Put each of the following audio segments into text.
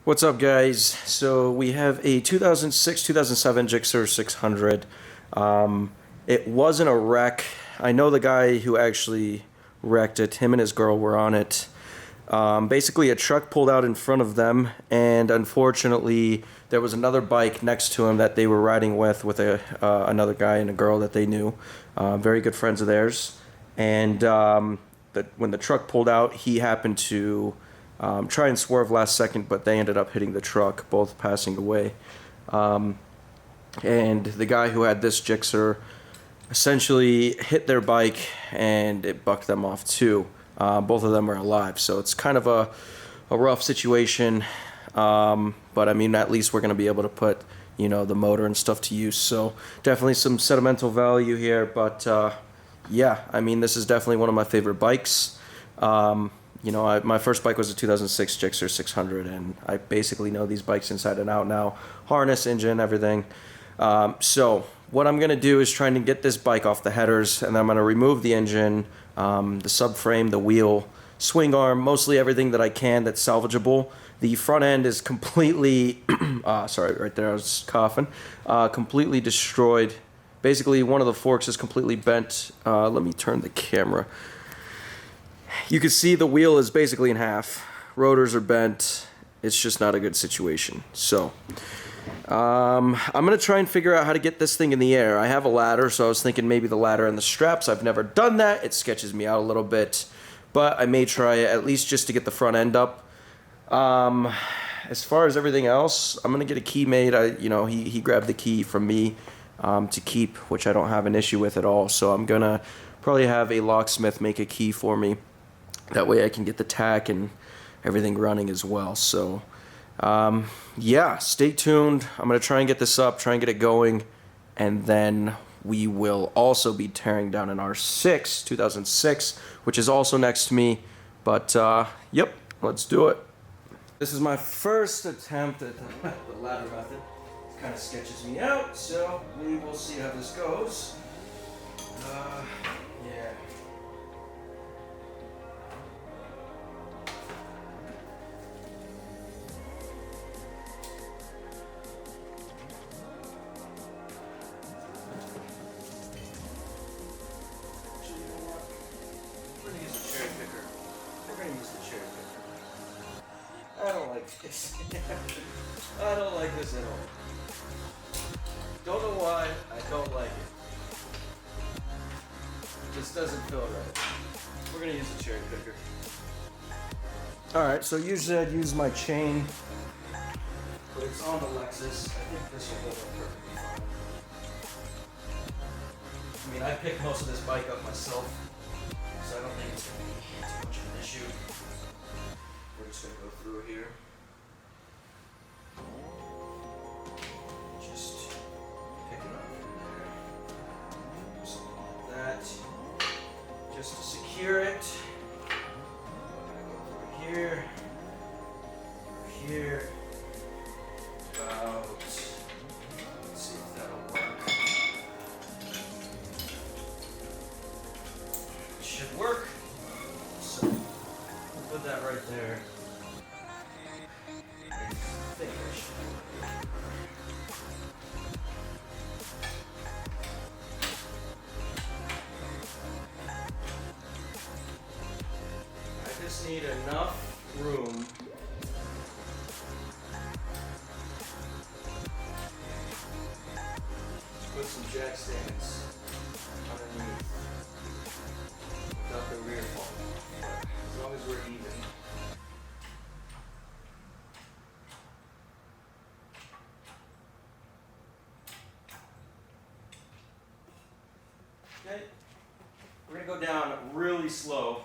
What's up, guys? So we have a 2006-2007 GSXR 600. It wasn't a wreck. I know the guy who actually wrecked it. Him and his girl were on it. Basically, a truck pulled out in front of them, and unfortunately, there was another bike next to him that they were riding with another guy and a girl that they knew, very good friends of theirs. And when the truck pulled out, he happened to try and swerve last second, but they ended up hitting the truck, both passing away. And the guy who had this GSXR essentially hit their bike, and it bucked them off too. Both of them are alive, so it's kind of a rough situation. But I mean, at least we're going to be able to put, the motor and stuff to use. So definitely some sentimental value here. But yeah, I mean, this is definitely one of my favorite bikes. My first bike was a 2006 GSXR 600, and I basically know these bikes inside and out now. Harness, engine, everything. So what I'm going to do is trying to get this bike off the headers, and I'm going to remove the engine, the subframe, the wheel, swing arm, mostly everything that I can that's salvageable. The front end is completely, sorry, right there, I was coughing, completely destroyed. Basically, one of the forks is completely bent. Let me turn the camera. You can see the wheel is basically in half. Rotors are bent. It's just not a good situation. So I'm going to try and figure out how to get this thing in the air. I have a ladder, so I was thinking maybe the ladder and the straps. I've never done that. It sketches me out a little bit. But I may try it, at least just to get the front end up. As far as everything else, I'm going to get a key made. He grabbed the key from me to keep, which I don't have an issue with at all. So I'm going to probably have a locksmith make a key for me. That way I can get the tack and everything running as well. So, yeah, stay tuned. I'm going to try and get this up, try and get it going. And then we will also be tearing down an R6, 2006, which is also next to me. But, yep, let's do it. This is my first attempt at the ladder method. It kind of sketches me out, so we will see how this goes. Yeah. I don't like this. I don't like this at all. Don't know why, I don't like it. This doesn't feel right. We're gonna use the cherry picker. Alright, so usually I'd use my chain, but it's on the Lexus. I think this will hold up perfectly fine. I mean, I picked most of this bike up myself, so I don't think it's gonna be too much of an issue. We're just gonna go through here. Just pick it up from there. Something like that. Just to secure it. Go through here. Here. About. Let's see if that'll work. It should work. So we'll put that right there. I just need enough room to put some jack stands underneath without the rear falling, as long as we're even. Okay, we're gonna go down really slow.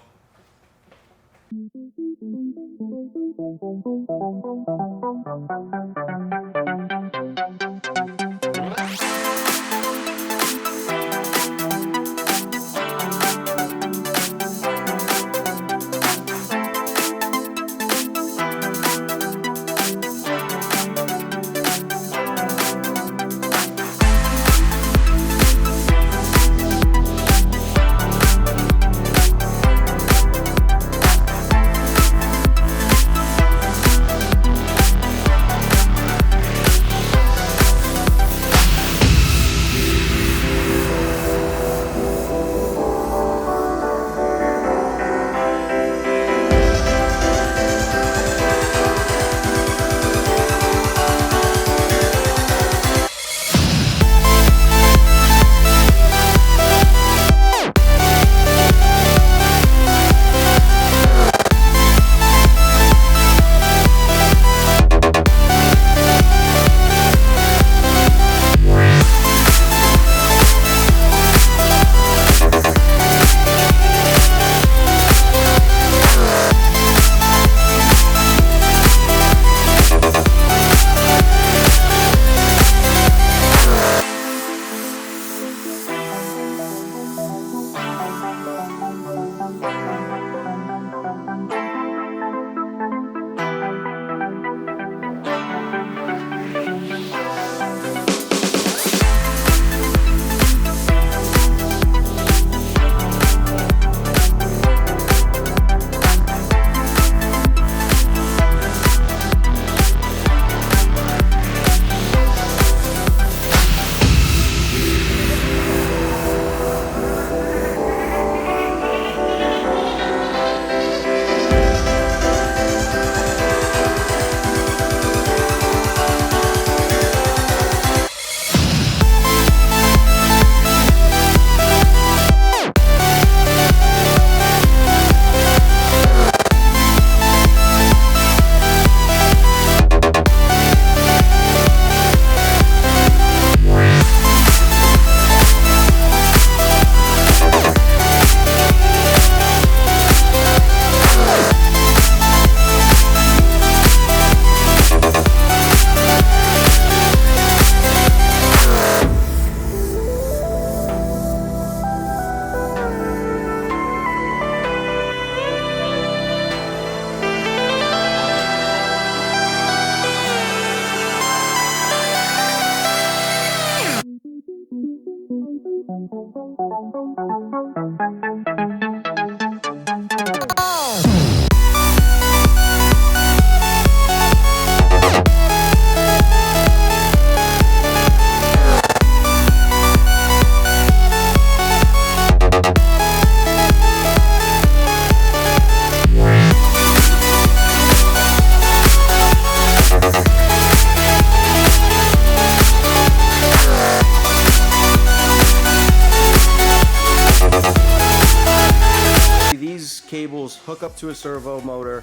cables hook up to a servo motor,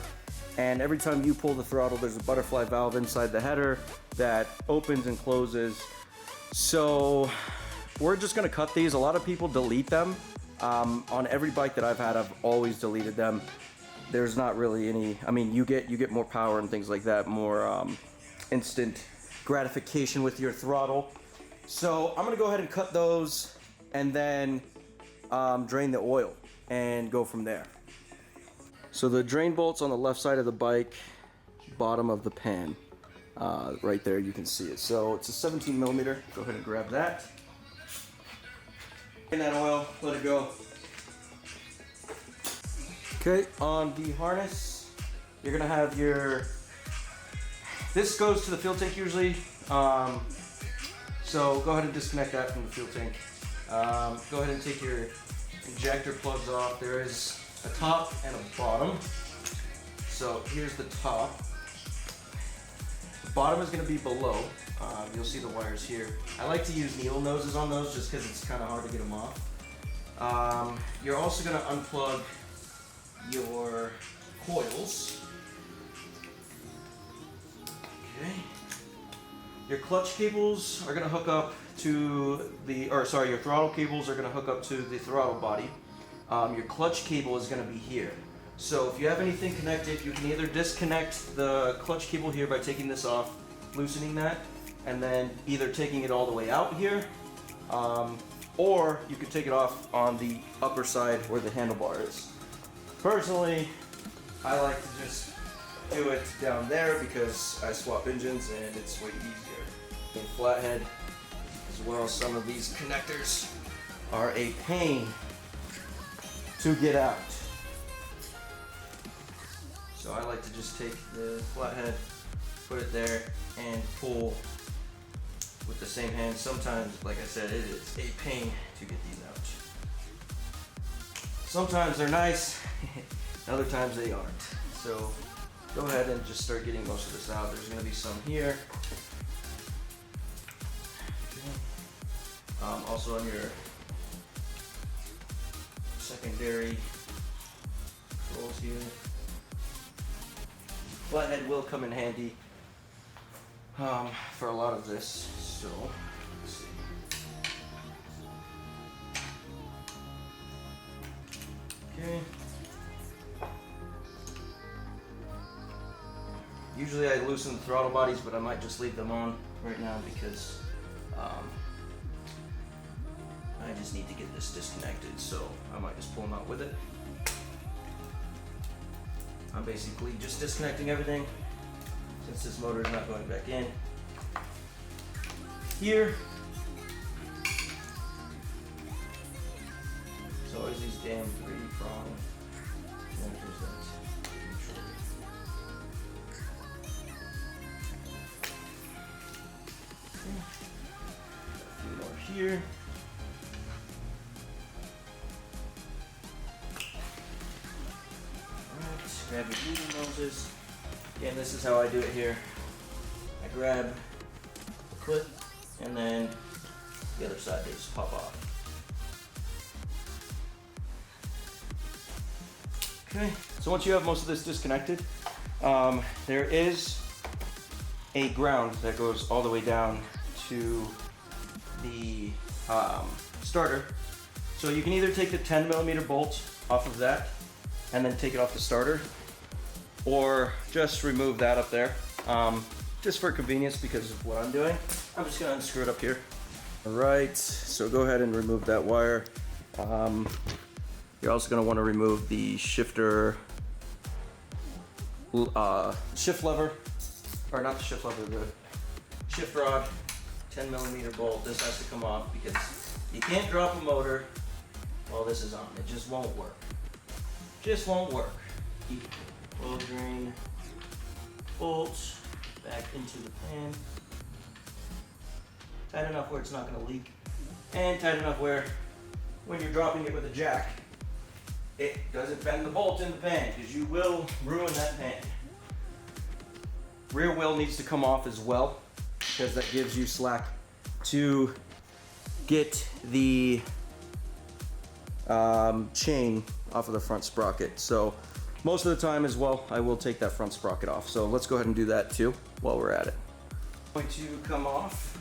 and every time you pull the throttle, there's a butterfly valve inside the header that opens and closes. So we're just gonna cut these. A lot of people delete them. On every bike that I've had, I've always deleted them. There's not really any, I mean, you get more power and things like that, more instant gratification with your throttle. So I'm gonna go ahead and cut those and then drain the oil and go from there. So the drain bolt's on the left side of the bike, bottom of the pan. Right there, you can see it. So it's a 17 millimeter. Go ahead and grab that. In that oil, let it go. Okay, on the harness, you're gonna have your, this goes to the fuel tank usually. So go ahead and disconnect that from the fuel tank. Go ahead and take your injector plugs off. There is a top and a bottom. So here's the top. The bottom is gonna be below. You'll see the wires here. I like to use needle noses on those just because it's kind of hard to get them off. You're also gonna unplug your coils. Okay. Your clutch cables are gonna hook up to the, or sorry, your throttle cables are gonna hook up to the throttle body. Your clutch cable is gonna be here. So if you have anything connected, you can either disconnect the clutch cable here by taking this off, loosening that, and then either taking it all the way out here, or you could take it off on the upper side where the handlebar is. Personally, I like to just do it down there because I swap engines and it's way easier. In flathead as well, some of these connectors are a pain to get out. So I like to just take the flathead, put it there, and pull with the same hand. Sometimes, like I said, it is a pain to get these out. Sometimes they're nice, other times they aren't. So go ahead and just start getting most of this out. There's gonna be some here. Also on your secondary controls here. Flathead will come in handy for a lot of this. So let's see. Okay. Usually I loosen the throttle bodies, but I might just leave them on right now because I just need to get this disconnected, so I might just pull them out with it. I'm basically just disconnecting everything since this motor is not going back in. Here, it's always these damn 3-prong connectors that a few more here. Grab your needle noses. Again, this is how I do it here. I grab the clip and then the other side they just pop off. Okay, so once you have most of this disconnected, there is a ground that goes all the way down to the starter. So you can either take the 10 millimeter bolt off of that and then take it off the starter, or just remove that up there. Just for convenience because of what I'm doing. I'm just gonna unscrew it up here. All right, so go ahead and remove that wire. You're also gonna wanna remove the shifter, shift lever, or not the shift lever, the shift rod, 10 millimeter bolt. This has to come off because you can't drop a motor while this is on. It just won't work. Just won't work. Keep oil drain bolts back into the pan. Tight enough where it's not going to leak, and tight enough where when you're dropping it with a jack, it doesn't bend the bolt in the pan because you will ruin that pan. Rear wheel needs to come off as well because that gives you slack to get the chain off of the front sprocket. So most of the time as well, I will take that front sprocket off. So let's go ahead and do that too while we're at it. Going to come off.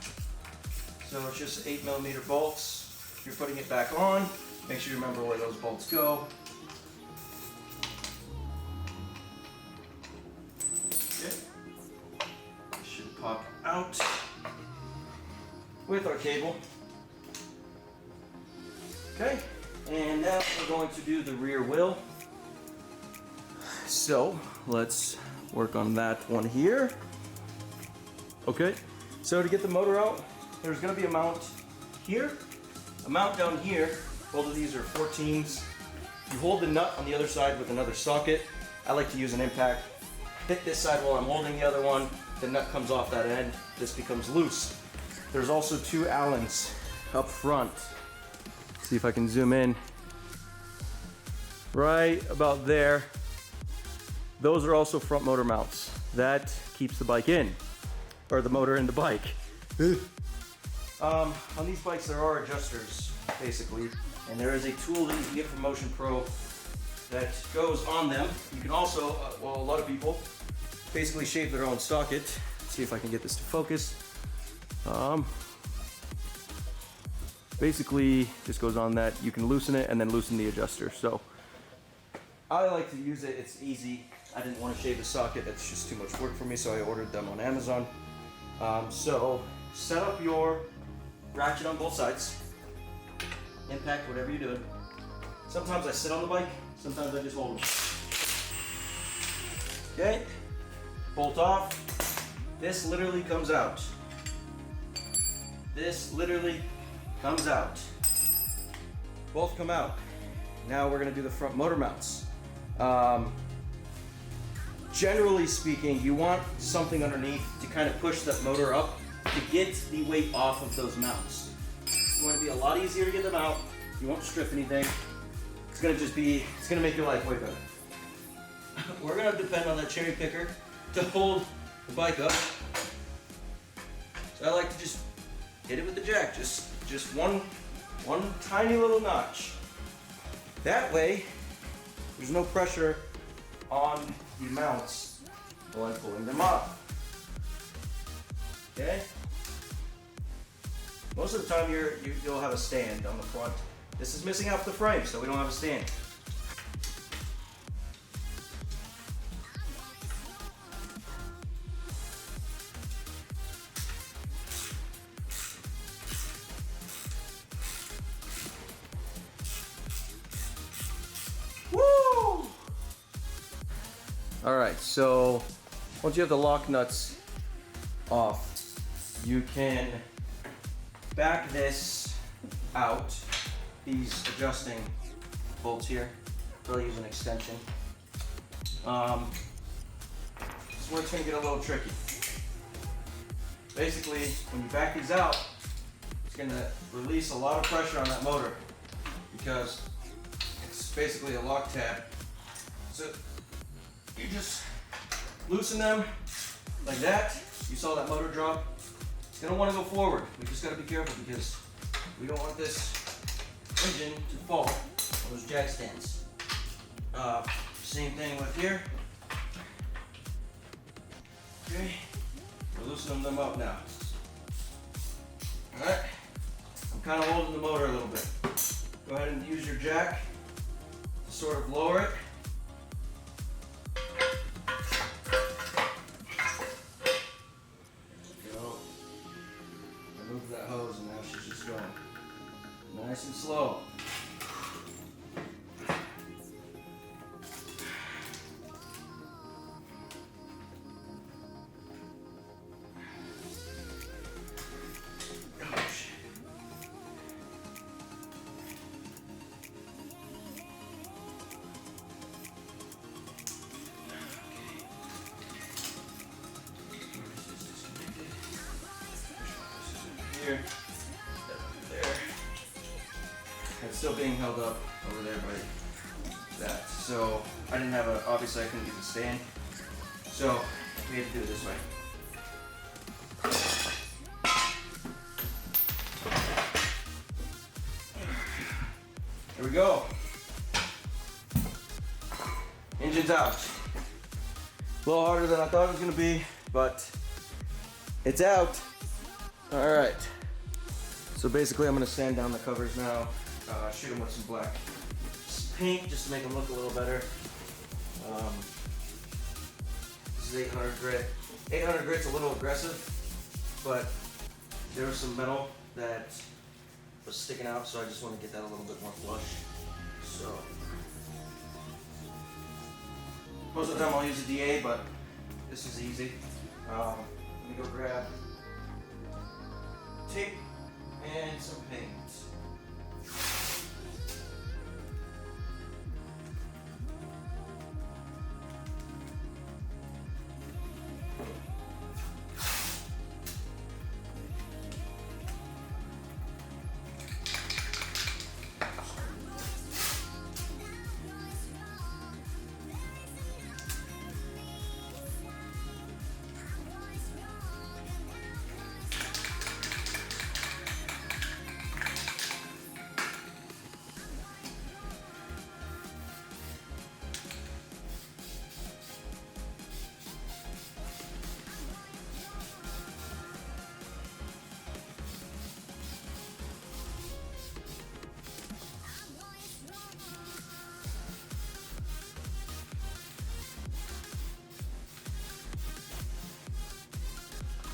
So it's just 8mm bolts. You're putting it back on. Make sure you remember where those bolts go. Okay. It should pop out with our cable. Okay, and now we're going to do the rear wheel. So let's work on that one here. Okay, so to get the motor out, there's going to be a mount here, a mount down here. Both of these are 14s. You hold the nut on the other side with another socket. I like to use an impact. Hit this side while I'm holding the other one. The nut comes off that end. This becomes loose. There's also 2 Allens up front. See if I can zoom in. Right about there. Those are also front motor mounts. That keeps the bike in, or the motor in the bike. On these bikes there are adjusters, basically, and there is a tool that you can get from Motion Pro that goes on them. You can also, well, a lot of people basically shave their own socket. Let's see if I can get this to focus. Basically, this goes on that. You can loosen it and then loosen the adjuster. So I like to use it. It's easy. I didn't want to shave the socket. That's just too much work for me, so I ordered them on Amazon. So set up your ratchet on both sides. Impact, whatever you're doing. Sometimes I sit on the bike. Sometimes I just hold them. Okay. Bolt off. This literally comes out. This literally comes out. Both come out. Now we're gonna do the front motor mounts. Generally speaking, you want something underneath to kind of push that motor up to get the weight off of those mounts. It's going to be a lot easier to get them out. You won't strip anything. It's gonna make your life way better. We're gonna depend on that cherry picker to hold the bike up. So I like to just hit it with the jack, just one tiny little notch. That way, there's no pressure on the mounts while I'm pulling them off. Okay? Most of the time you'll have a stand on the front. This is missing out the frame, so we don't have a stand. Alright, so once you have the lock nuts off, you can back this out, these adjusting bolts here. Really use an extension. This is where it's going to get a little tricky. Basically, when you back these out, it's going to release a lot of pressure on that motor because it's basically a lock tab. So you just loosen them like that. You saw that motor drop. It's gonna want to go forward. We just gotta be careful because we don't want this engine to fall on those jack stands. Same thing with here. Okay, we're loosening them up now. All right, I'm kind of holding the motor a little bit. Go ahead and use your jack to sort of lower it. Remove that hose and now she's just going nice and slow. Oh, shit. Here, there. It's still being held up over there by that. So I didn't have a, obviously I couldn't use a stand. So we had to do it this way. Here we go. Engine's Engine's out. A little harder than I thought it was gonna be, but it's out. All right. So basically I'm gonna sand down the covers now, shoot them with some black paint just to make them look a little better. This is 800 grit. 800 grit's a little aggressive, but there was some metal that was sticking out, so I just want to get that a little bit more flush. So most of the time I'll use a DA, but this is easy. Let me go grab tape and some paint.